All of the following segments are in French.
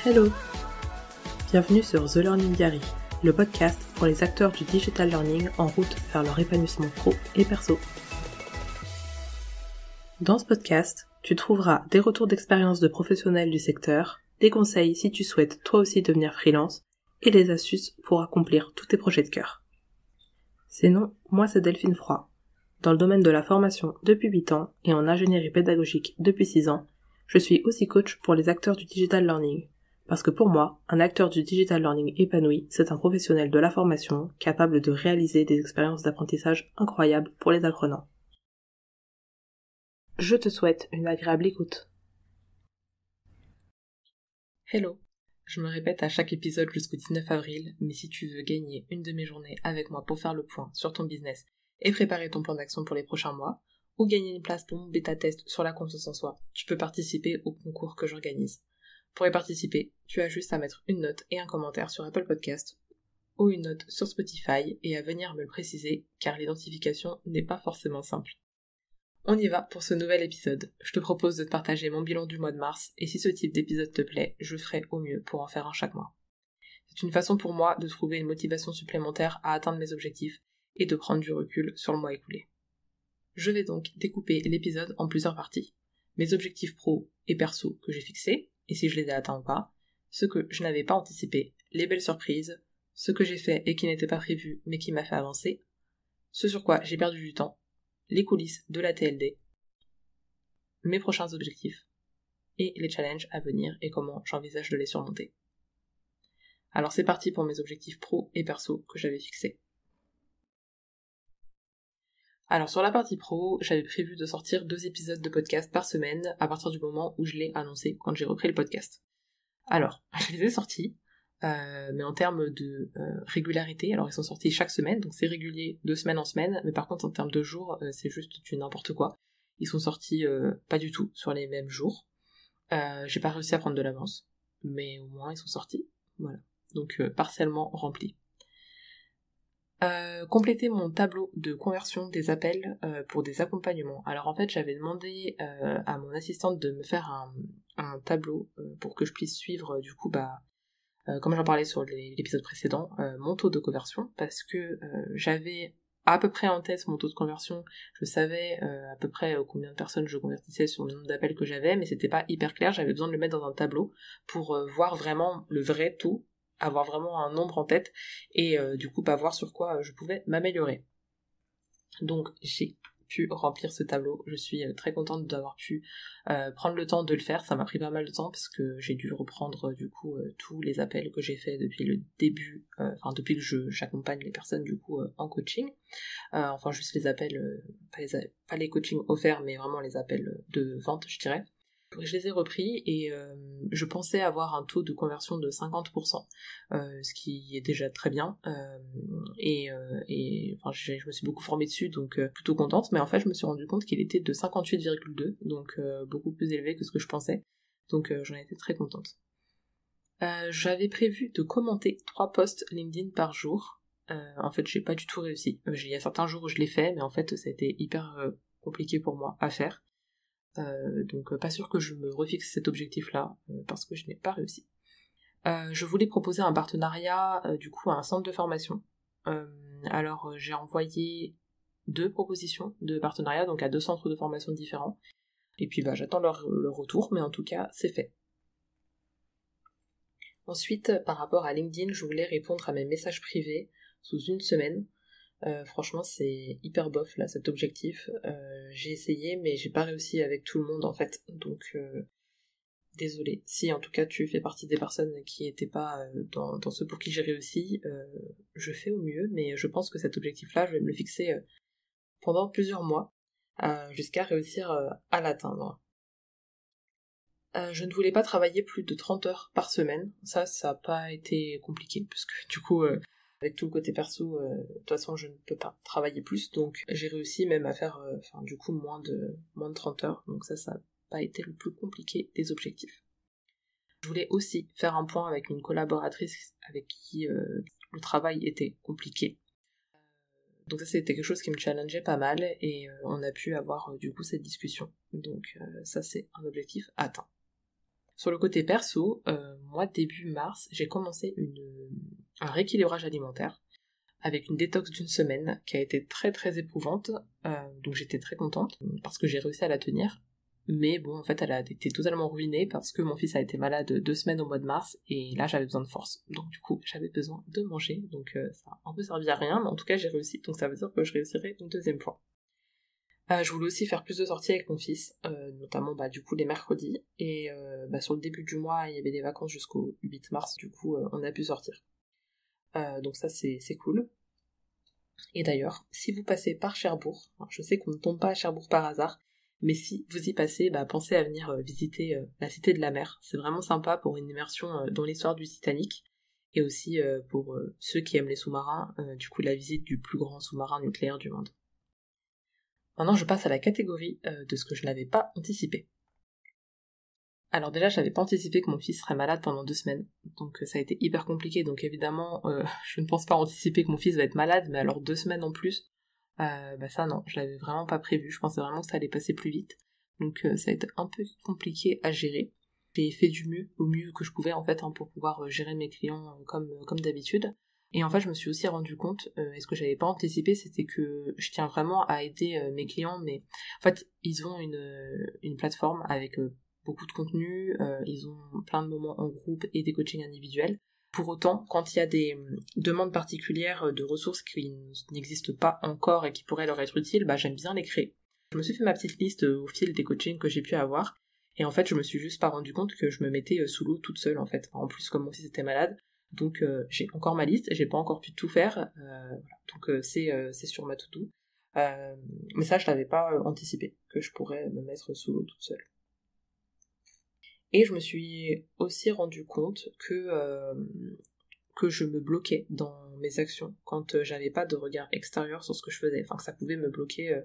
Hello! Bienvenue sur The Learning Diary, le podcast pour les acteurs du digital learning en route vers leur épanouissement pro et perso. Dans ce podcast, tu trouveras des retours d'expérience de professionnels du secteur, des conseils si tu souhaites toi aussi devenir freelance, et des astuces pour accomplir tous tes projets de cœur. Sinon, moi c'est Delphine Froid. Dans le domaine de la formation depuis 8 ans et en ingénierie pédagogique depuis 6 ans, je suis aussi coach pour les acteurs du digital learning. Parce que pour moi, un acteur du digital learning épanoui, c'est un professionnel de la formation capable de réaliser des expériences d'apprentissage incroyables pour les apprenants. Je te souhaite une agréable écoute. Hello! Je me répète à chaque épisode jusqu'au 19 avril, mais si tu veux gagner une de mes journées avec moi pour faire le point sur ton business et préparer ton plan d'action pour les prochains mois, ou gagner une place pour mon bêta-test sur la confiance en soi, tu peux participer au concours que j'organise. Pour y participer, tu as juste à mettre une note et un commentaire sur Apple Podcast ou une note sur Spotify et à venir me le préciser car l'identification n'est pas forcément simple. On y va pour ce nouvel épisode. Je te propose de te partager mon bilan du mois de mars et si ce type d'épisode te plaît, je ferai au mieux pour en faire un chaque mois. C'est une façon pour moi de trouver une motivation supplémentaire à atteindre mes objectifs et de prendre du recul sur le mois écoulé. Je vais donc découper l'épisode en plusieurs parties. Mes objectifs pro et perso que j'ai fixés, et si je les ai atteints ou pas, ce que je n'avais pas anticipé, les belles surprises, ce que j'ai fait et qui n'était pas prévu mais qui m'a fait avancer, ce sur quoi j'ai perdu du temps, les coulisses de la TLD, mes prochains objectifs, et les challenges à venir et comment j'envisage de les surmonter. Alors c'est parti pour mes objectifs pro et perso que j'avais fixés. Alors sur la partie pro, j'avais prévu de sortir 2 épisodes de podcast par semaine à partir du moment où je l'ai annoncé quand j'ai repris le podcast. Alors, je les ai sortis, mais en termes de régularité, alors ils sont sortis chaque semaine, donc c'est régulier de semaine en semaine, mais par contre en termes de jours, c'est juste du n'importe quoi. Ils sont sortis pas du tout sur les mêmes jours. J'ai pas réussi à prendre de l'avance, mais au moins ils sont sortis, voilà. Donc partiellement remplis. Compléter mon tableau de conversion des appels pour des accompagnements. Alors en fait j'avais demandé à mon assistante de me faire un tableau pour que je puisse suivre du coup comme j'en parlais sur l'épisode précédent, mon taux de conversion, parce que j'avais à peu près en tête mon taux de conversion, je savais à peu près combien de personnes je convertissais sur le nombre d'appels que j'avais, mais c'était pas hyper clair, j'avais besoin de le mettre dans un tableau pour voir vraiment le vrai taux, avoir vraiment un nombre en tête, et du coup voir sur quoi je pouvais m'améliorer. Donc j'ai pu remplir ce tableau, je suis très contente d'avoir pu prendre le temps de le faire, ça m'a pris pas mal de temps parce que j'ai dû reprendre du coup tous les appels que j'ai fait depuis le début, depuis que j'accompagne les personnes du coup en coaching, juste les appels, pas les coachings offerts mais vraiment les appels de vente je dirais. Je les ai repris et je pensais avoir un taux de conversion de 50%, ce qui est déjà très bien, je me suis beaucoup formée dessus, donc plutôt contente, mais en fait je me suis rendu compte qu'il était de 58,2, donc beaucoup plus élevé que ce que je pensais, donc j'en étais très contente. J'avais prévu de commenter 3 posts LinkedIn par jour, en fait j'ai pas du tout réussi, il y a certains jours où je l'ai fait, mais en fait ça a été hyper compliqué pour moi à faire. Donc pas sûr que je me refixe cet objectif-là, parce que je n'ai pas réussi. Je voulais proposer un partenariat du coup à un centre de formation. Alors j'ai envoyé 2 propositions de partenariat, donc à 2 centres de formation différents. Et puis j'attends leur retour, mais en tout cas c'est fait. Ensuite, par rapport à LinkedIn, je voulais répondre à mes messages privés sous 1 semaine. Franchement c'est hyper bof là cet objectif, j'ai essayé mais j'ai pas réussi avec tout le monde en fait, donc désolée si en tout cas tu fais partie des personnes qui étaient pas dans ceux pour qui j'ai réussi, je fais au mieux, mais je pense que cet objectif là je vais me le fixer pendant plusieurs mois jusqu'à réussir à l'atteindre. Je ne voulais pas travailler plus de 30 heures par semaine, ça a pas été compliqué parce que du coup avec tout le côté perso, de toute façon je ne peux pas travailler plus, donc j'ai réussi même à faire moins de 30 heures, donc ça n'a pas été le plus compliqué des objectifs. Je voulais aussi faire un point avec une collaboratrice avec qui le travail était compliqué. Donc ça c'était quelque chose qui me challengeait pas mal, et on a pu avoir du coup cette discussion, donc ça c'est un objectif atteint. Sur le côté perso, moi début mars, j'ai commencé un rééquilibrage alimentaire avec une détox d'une semaine qui a été très très éprouvante, donc j'étais très contente parce que j'ai réussi à la tenir. Mais bon, en fait, elle a été totalement ruinée parce que mon fils a été malade 2 semaines au mois de mars et là j'avais besoin de force. Donc du coup, j'avais besoin de manger, donc ça a un peu servi à rien, mais en tout cas j'ai réussi, donc ça veut dire que je réussirai une deuxième fois. Je voulais aussi faire plus de sorties avec mon fils, notamment du coup les mercredis, et sur le début du mois, il y avait des vacances jusqu'au 8 mars, du coup on a pu sortir. Donc ça c'est cool. Et d'ailleurs, si vous passez par Cherbourg, je sais qu'on ne tombe pas à Cherbourg par hasard, mais si vous y passez, pensez à venir visiter la Cité de la Mer. C'est vraiment sympa pour une immersion dans l'histoire du Titanic, et aussi pour ceux qui aiment les sous-marins, du coup la visite du plus grand sous-marin nucléaire du monde. Maintenant, je passe à la catégorie de ce que je n'avais pas anticipé. Alors déjà, je n'avais pas anticipé que mon fils serait malade pendant 2 semaines, donc ça a été hyper compliqué, donc évidemment, je ne pense pas anticiper que mon fils va être malade, mais alors 2 semaines en plus, ça non, je l'avais vraiment pas prévu, je pensais vraiment que ça allait passer plus vite, donc ça a été un peu compliqué à gérer. J'ai fait au mieux que je pouvais en fait, pour pouvoir gérer mes clients comme d'habitude. Et en fait, je me suis aussi rendu compte, et ce que j'avais pas anticipé, c'était que je tiens vraiment à aider mes clients, mais en fait, ils ont une plateforme avec beaucoup de contenu, ils ont plein de moments en groupe et des coachings individuels. Pour autant, quand il y a des demandes particulières de ressources qui n'existent pas encore et qui pourraient leur être utiles, j'aime bien les créer. Je me suis fait ma petite liste au fil des coachings que j'ai pu avoir, et en fait, je me suis juste pas rendu compte que je me mettais sous l'eau toute seule, en fait. En plus, comme mon fils était malade, donc j'ai encore ma liste, j'ai pas encore pu tout faire, voilà. Donc c'est sur ma to-do. Mais ça, je l'avais pas anticipé, que je pourrais me mettre sous l'eau toute seule. Et je me suis aussi rendu compte que je me bloquais dans mes actions quand j'avais pas de regard extérieur sur ce que je faisais, enfin que ça pouvait me bloquer,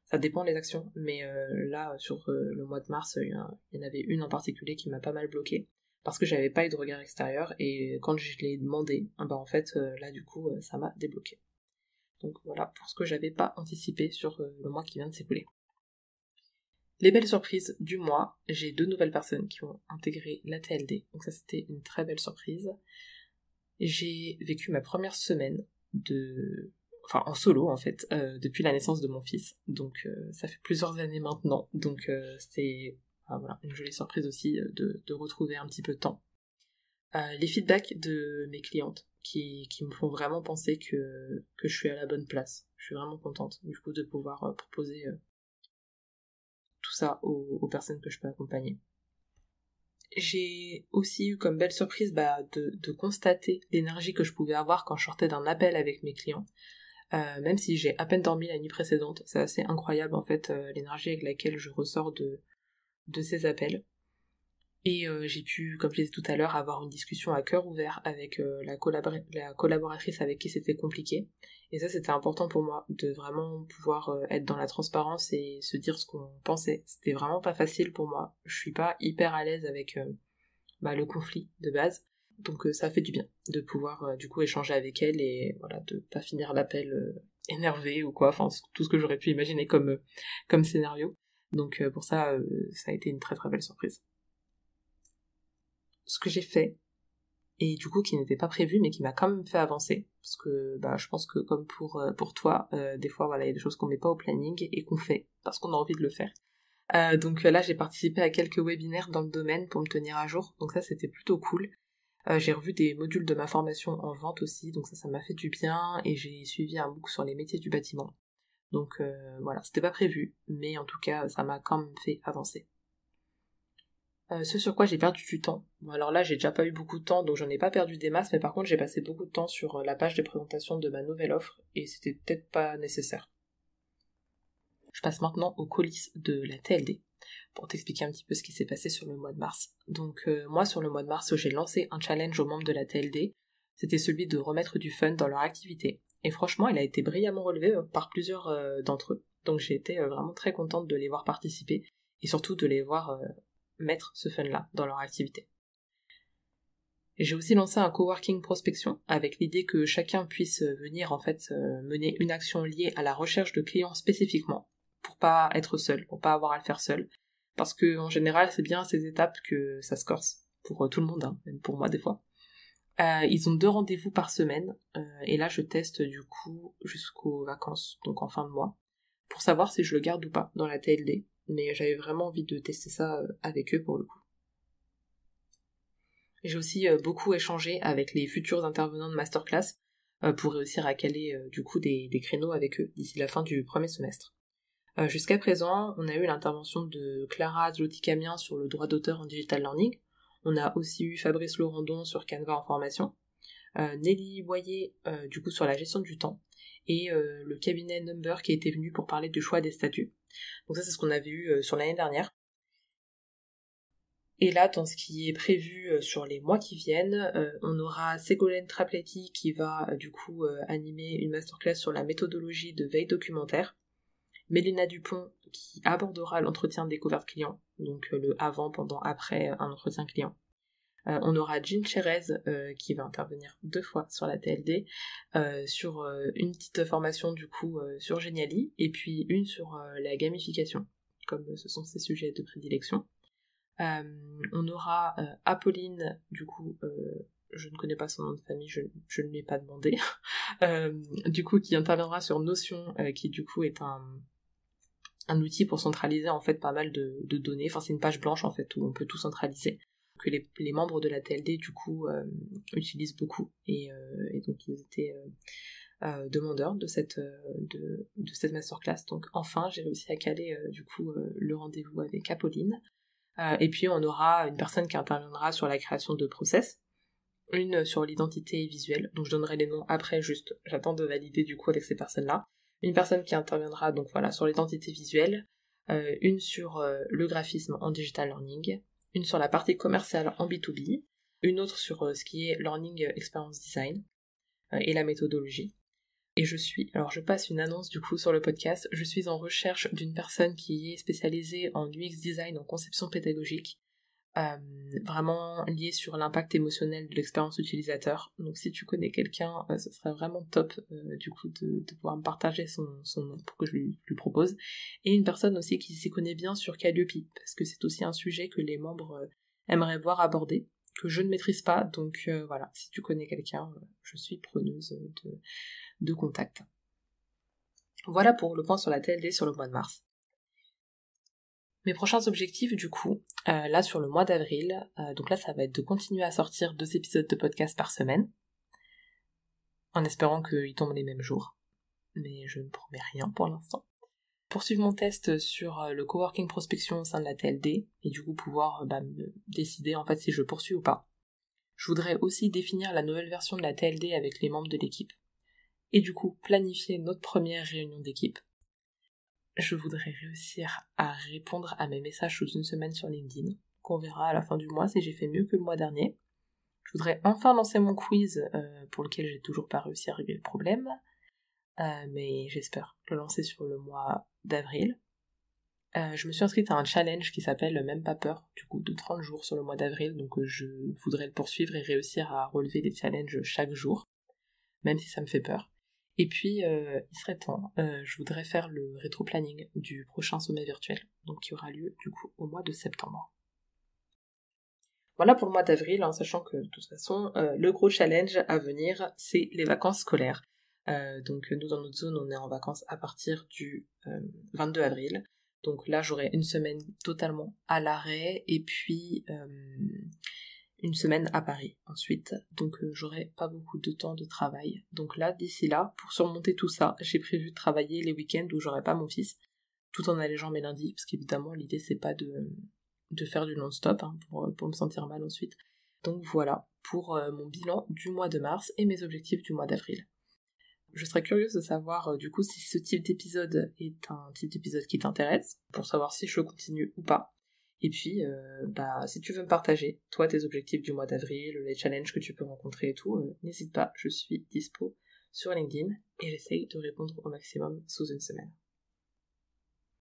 ça dépend des actions, mais là sur le mois de mars, il y en avait une en particulier qui m'a pas mal bloquée, parce que j'avais pas eu de regard extérieur, et quand je l'ai demandé, en fait là du coup ça m'a débloqué. Donc voilà pour ce que j'avais pas anticipé sur le mois qui vient de s'écouler. Les belles surprises du mois, j'ai 2 nouvelles personnes qui ont intégré la TLD, donc ça c'était une très belle surprise. J'ai vécu ma première semaine en solo en fait, depuis la naissance de mon fils, donc ça fait plusieurs années maintenant, donc c'est une jolie surprise aussi de retrouver un petit peu de temps. Les feedbacks de mes clientes qui me font vraiment penser que je suis à la bonne place, je suis vraiment contente du coup de pouvoir proposer tout ça aux personnes que je peux accompagner. J'ai aussi eu comme belle surprise de constater l'énergie que je pouvais avoir quand je sortais d'un appel avec mes clients. Même si j'ai à peine dormi la nuit précédente, c'est assez incroyable en fait l'énergie avec laquelle je ressors de ces appels. Et j'ai pu, comme je l'ai dit tout à l'heure, avoir une discussion à cœur ouvert avec la collaboratrice avec qui c'était compliqué. Et ça, c'était important pour moi, de vraiment pouvoir être dans la transparence et se dire ce qu'on pensait. C'était vraiment pas facile pour moi. Je suis pas hyper à l'aise avec le conflit de base. Donc ça fait du bien de pouvoir du coup échanger avec elle et voilà, de pas finir l'appel énervé ou quoi, enfin tout ce que j'aurais pu imaginer comme scénario. Donc pour ça, ça a été une très très belle surprise. Ce que j'ai fait, et du coup qui n'était pas prévu mais qui m'a quand même fait avancer, parce que je pense que comme pour toi, des fois voilà, il y a des choses qu'on met pas au planning et qu'on fait parce qu'on a envie de le faire. Donc là j'ai participé à quelques webinaires dans le domaine pour me tenir à jour, donc ça c'était plutôt cool. J'ai revu des modules de ma formation en vente aussi, donc ça m'a fait du bien, et j'ai suivi un MOOC sur les métiers du bâtiment. Donc voilà, c'était pas prévu, mais en tout cas ça m'a quand même fait avancer. Ce sur quoi j'ai perdu du temps. Bon, alors là, j'ai déjà pas eu beaucoup de temps, donc j'en ai pas perdu des masses, mais par contre, j'ai passé beaucoup de temps sur la page de présentation de ma nouvelle offre, et c'était peut-être pas nécessaire. Je passe maintenant aux coulisses de la TLD, pour t'expliquer un petit peu ce qui s'est passé sur le mois de mars. Donc moi, sur le mois de mars, j'ai lancé un challenge aux membres de la TLD, c'était celui de remettre du fun dans leur activité, et franchement, il a été brillamment relevé par plusieurs d'entre eux, donc j'ai été vraiment très contente de les voir participer, et surtout de les voir mettre ce fun-là dans leur activité. J'ai aussi lancé un coworking prospection avec l'idée que chacun puisse venir en fait mener une action liée à la recherche de clients spécifiquement, pour pas être seul, pour pas avoir à le faire seul, parce que en général c'est bien à ces étapes que ça se corse, pour tout le monde, hein, même pour moi des fois. Ils ont 2 rendez-vous par semaine, et là je teste du coup jusqu'aux vacances, donc en fin de mois, pour savoir si je le garde ou pas dans la TLD, mais j'avais vraiment envie de tester ça avec eux pour le coup. J'ai aussi beaucoup échangé avec les futurs intervenants de masterclass pour réussir à caler du coup des créneaux avec eux d'ici la fin du premier semestre. Jusqu'à présent, on a eu l'intervention de Clara Zloty-Camien sur le droit d'auteur en digital learning. On a aussi eu Fabrice Laurendon sur Canva en formation, Nelly Boyer du coup sur la gestion du temps, et le cabinet Number qui était venu pour parler du choix des statuts. Donc ça c'est ce qu'on avait eu sur l'année dernière. Et là, dans ce qui est prévu sur les mois qui viennent, on aura Ségolène Trapletti qui va du coup animer une masterclass sur la méthodologie de veille documentaire, Mélina Dupont qui abordera l'entretien de découverte client, donc le avant, pendant, après un entretien client. On aura Jean Cherez qui va intervenir 2 fois sur la TLD, sur une petite formation du coup sur Geniali, et puis une sur la gamification, comme ce sont ses sujets de prédilection. On aura Apolline, du coup, je ne connais pas son nom de famille, je ne lui ai pas demandé, du coup qui interviendra sur Notion, qui du coup est un outil pour centraliser en fait pas mal de données, enfin c'est une page blanche en fait où on peut tout centraliser, que les membres de la TLD du coup utilisent beaucoup, et donc ils étaient demandeurs de cette masterclass, donc enfin j'ai réussi à caler du coup le rendez-vous avec Apolline. Et puis on aura une personne qui interviendra sur la création de process, une sur l'identité visuelle, donc je donnerai les noms après, juste j'attends de valider du coup avec ces personnes-là. Une personne qui interviendra donc voilà sur l'identité visuelle, une sur le graphisme en digital learning, une sur la partie commerciale en B2B, une autre sur ce qui est learning experience design et la méthodologie. Et je passe une annonce du coup sur le podcast, je suis en recherche d'une personne qui est spécialisée en UX design, en conception pédagogique, vraiment liée sur l'impact émotionnel de l'expérience utilisateur. Donc si tu connais quelqu'un, ce serait vraiment top du coup de pouvoir me partager son nom pour que je lui propose. Et une personne aussi qui s'y connaît bien sur Calliope, parce que c'est aussi un sujet que les membres aimeraient voir abordé, que je ne maîtrise pas, donc voilà, si tu connais quelqu'un, je suis preneuse de contact. Voilà pour le point sur la TLD sur le mois de mars. Mes prochains objectifs du coup, là sur le mois d'avril, donc là ça va être de continuer à sortir 2 épisodes de podcast par semaine, en espérant qu'ils tombent les mêmes jours, mais je ne promets rien pour l'instant. Poursuivre mon test sur le coworking prospection au sein de la TLD, et du coup pouvoir me décider en fait si je poursuis ou pas. Je voudrais aussi définir la nouvelle version de la TLD avec les membres de l'équipe, et du coup planifier notre première réunion d'équipe. Je voudrais réussir à répondre à mes messages sous une semaine sur LinkedIn, qu'on verra à la fin du mois si j'ai fait mieux que le mois dernier. Je voudrais enfin lancer mon quiz, pour lequel j'ai toujours pas réussi à régler le problème, mais j'espère le lancer sur le mois d'avril. Je me suis inscrite à un challenge qui s'appelle Même pas peur, du coup de 30 jours sur le mois d'avril, donc je voudrais le poursuivre et réussir à relever des challenges chaque jour, même si ça me fait peur. Et puis, il serait temps, je voudrais faire le rétro-planning du prochain sommet virtuel, donc qui aura lieu du coup au mois de septembre. Voilà pour le mois d'avril, hein, sachant que de toute façon, le gros challenge à venir, c'est les vacances scolaires. Donc nous, dans notre zone, on est en vacances à partir du 22 avril. Donc là, j'aurai une semaine totalement à l'arrêt, et puis une semaine à Paris ensuite, donc j'aurai pas beaucoup de temps de travail. Donc là, d'ici là, pour surmonter tout ça, j'ai prévu de travailler les week-ends où j'aurai pas mon fils, tout en allégeant mes lundis, parce qu'évidemment l'idée c'est pas de faire du non-stop, hein, pour me sentir mal ensuite. Donc voilà, pour mon bilan du mois de mars et mes objectifs du mois d'avril. Je serais curieuse de savoir du coup si ce type d'épisode est un type d'épisode qui t'intéresse, pour savoir si je continue ou pas. Et puis, si tu veux me partager, toi, tes objectifs du mois d'avril, les challenges que tu peux rencontrer et tout, n'hésite pas, je suis dispo sur LinkedIn et j'essaye de répondre au maximum sous une semaine.